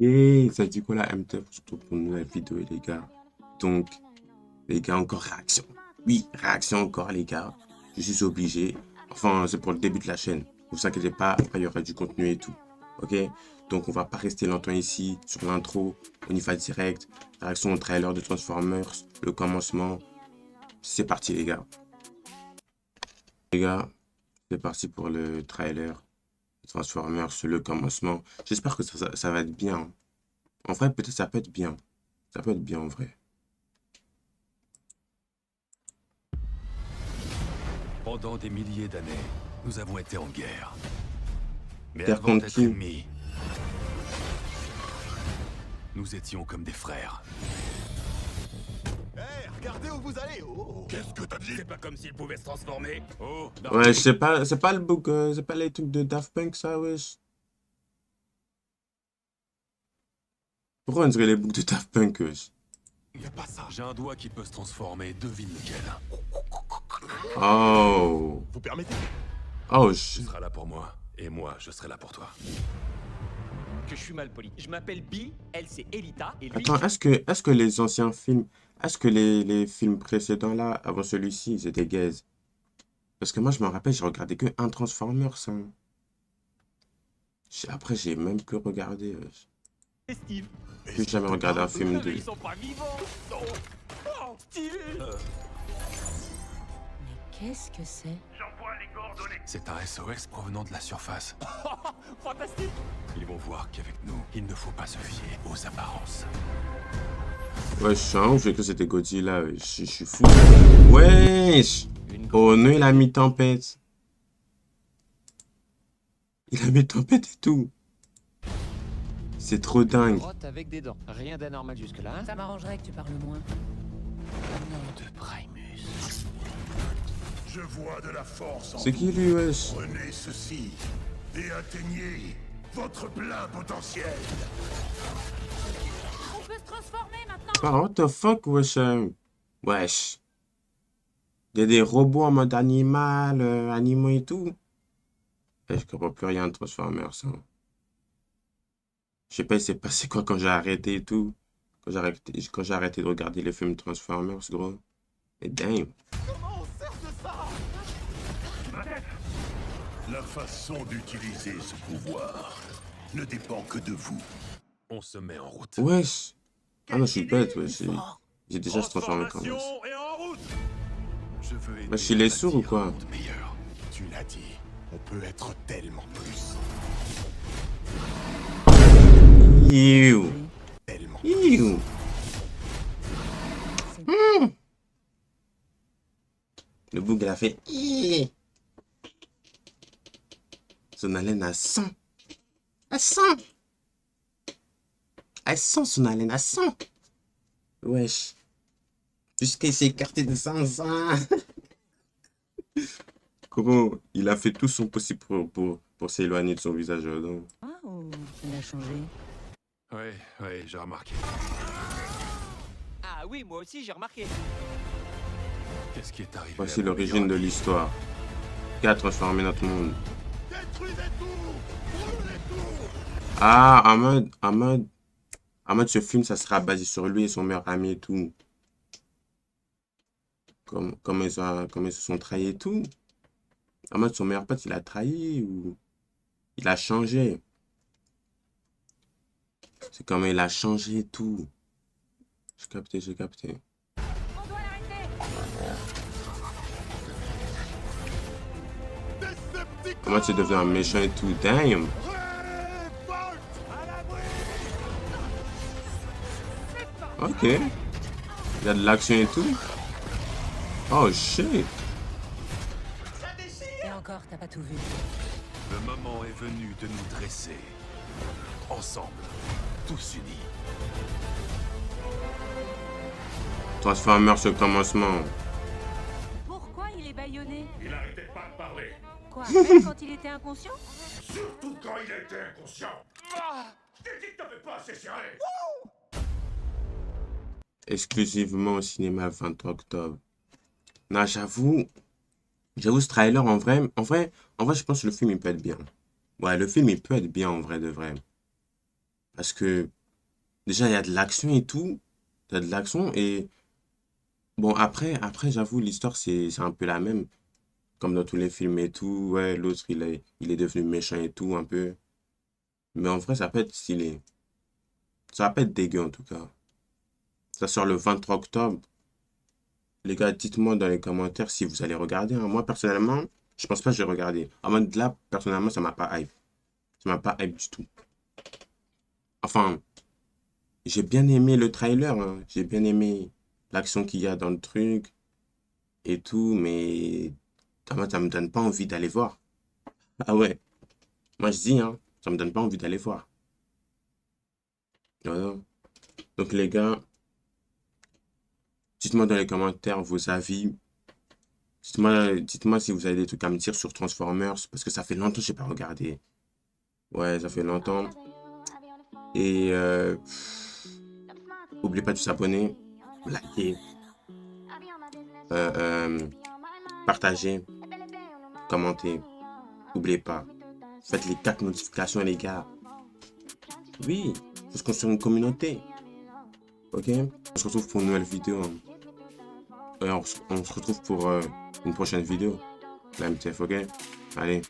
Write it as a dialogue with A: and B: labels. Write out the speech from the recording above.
A: Et ça dit quoi là, MTF, surtout pour une nouvelle vidéo, les gars. Donc, les gars, encore réaction. Oui, réaction encore, les gars. Je suis obligé. Enfin, c'est pour le début de la chaîne. Ne vous inquiétez pas, après, il y aura du contenu et tout. Ok? Donc, on va pas rester longtemps ici sur l'intro. On y va direct. Réaction au trailer de Transformers, le commencement. C'est parti, les gars. Les gars, c'est parti pour le trailer de Transformers, le commencement. J'espère que ça va être bien. En vrai, peut-être ça peut être bien. Ça peut être bien en vrai.
B: Pendant des milliers d'années, nous avons été en guerre. Mais
A: Guerre
B: avant
A: contre
B: d'être
A: qui?
B: ennemis, nous étions comme des frères.
C: Hé, regardez où vous allez. Oh.
B: Qu'est-ce que t'as dit? C'est pas comme s'il pouvait se transformer. Oh,
A: Ouais, je sais pas, c'est pas le book, c'est pas les trucs de Daft Punk, ça, wesh. Pourquoi on dirait les books de Daft Punk, wesh?
B: y a pas ça. J'ai un doigt qui peut se transformer, devine lequel.
A: Oh.
C: Vous permettez?
A: Oh,
B: Tu
A: je...
B: seras là pour moi, et moi, je serai là pour toi.
D: Que je suis mal poli. Je m'appelle Bill, elle c'est Elita, et lui...
A: Attends, est-ce que les anciens films, est-ce que les films précédents, là, avant celui-ci, ils étaient gays? Parce que moi, je me rappelle, j'ai regardé que un Transformers, hein. Après, j'ai même plus regardé, wesh.
D: c'est Steve.
A: Plus jamais regardé un film
D: Mais
A: de...
D: ils sont pas vivants. Oh, Steve.
E: Mais qu'est-ce que c'est?
B: C'est un SOS provenant de la surface.
D: Fantastique.
B: Ils vont voir qu'avec nous, il ne faut pas se fier aux apparences.
A: Ouais, je suis un ouf, j'ai cru que c'était Godzilla, wesh. Je suis fou. Wesh! Oh non, il a mis tempête. Il a mis tempête et tout. C'est trop dingue.
D: Grotte avec des dents. Rien d'anormal jusque-là. Hein?
E: Ça m'arrangerait que tu parles moins.
D: Nom de Primus.
F: Je vois de la force en
A: C'est qui lui, wesh?
F: Prenez ceci et atteignez votre plein potentiel.
E: On peut se transformer maintenant.
A: Ah, what the fuck, wesh? Wesh. Il y a des robots en mode animal, animaux et tout. Et je comprends plus rien de Transformers, hein. Je sais pas, il s'est passé quoi quand j'ai arrêté et tout. Quand j'ai arrêté de regarder les films Transformers, gros. Et damn.
C: Comment on sert de ça?
F: La façon d'utiliser ce pouvoir ne dépend que de vous.
B: On se met en route.
A: Wesh. Ah non, je suis bête, wesh. J'ai déjà se transformé quand même.
B: Et en route. Je veux aider
A: Wesh, il est
B: à
A: sourd ou
B: bâtir
A: quoi?
B: un monde meilleur.
C: Tu l'as dit, on peut être tellement plus.
A: Iouh.
C: Tellement.
A: Iouh. Le bouc, il a fait... Iouh. Son haleine à 100. À 100. À 100, son haleine à 100. Wesh. Jusqu'à il s'est écarté de 100. Comment il a fait tout son possible pour s'éloigner de son visage. Donc.
E: Waouh, il a changé.
B: Ouais, j'ai remarqué.
D: Ah oui, moi aussi j'ai remarqué.
B: Qu'est-ce qui est arrivé?
A: Voici
B: à mon
A: l'origine de
B: meilleur ami?
A: l'histoire. Qui a transformé notre monde.
C: Détruisez tout. Brûlez tout.
A: Ah, en mode, ce film, ça sera basé sur lui et son meilleur ami et tout. Comment ils se sont trahis et tout. En mode, son meilleur pote, il a trahi ou il a changé. C'est comment il a changé et tout. J'ai capté, j'ai capté.
E: On doit l'arrêter.
C: Decepticons.
A: Comment c'est devenu un méchant et tout. Damn.
C: Révolte à l'abri.
A: Ok. Il y a de l'action et tout. Oh shit.
E: Et encore, t'as pas tout vu.
B: Le moment est venu de nous dresser. Ensemble, tous unis.
A: Transformers, ce commencement.
E: Pourquoi il est bâillonné?
F: Il n'arrêtait pas de parler,
E: Quoi, même quand il était inconscient?
F: surtout quand il était inconscient. Je t'ai dit que t'avais pas assez serré.
A: Exclusivement au cinéma le 23 octobre. Non, j'avoue ce trailer en vrai, je pense que le film il peut être bien. Ouais, le film il peut être bien en vrai de vrai. Parce que déjà, il y a de l'action et tout. Il y a de l'action et bon, après j'avoue, l'histoire, c'est un peu la même. Comme dans tous les films et tout. Ouais, l'autre, il est devenu méchant et tout, un peu. Mais en vrai, ça peut être stylé. Ça va pas être dégueu, en tout cas. Ça sort le 23 octobre. Les gars, dites-moi dans les commentaires si vous allez regarder, hein. Moi, personnellement, je pense pas que je vais regarder. En mode là, personnellement, ça m'a pas hype. Ça m'a pas hype du tout. Enfin, j'ai bien aimé le trailer, hein. J'ai bien aimé l'action qu'il y a dans le truc et tout, mais moi, ça me donne pas envie d'aller voir. Ah ouais, moi je dis, hein, ça me donne pas envie d'aller voir. Voilà. Donc les gars, dites-moi dans les commentaires vos avis. Dites-moi si vous avez des trucs à me dire sur Transformers, parce que ça fait longtemps que j'ai pas regardé. Ouais, ça fait longtemps. Et n'oubliez pas de vous abonner, liker, partager, commenter. N'oubliez pas. Faites les 4 notifications, les gars. Oui, faut se construire une communauté. Ok? On se retrouve pour une nouvelle vidéo, hein. On se retrouve pour une prochaine vidéo. La MTF, ok? Allez.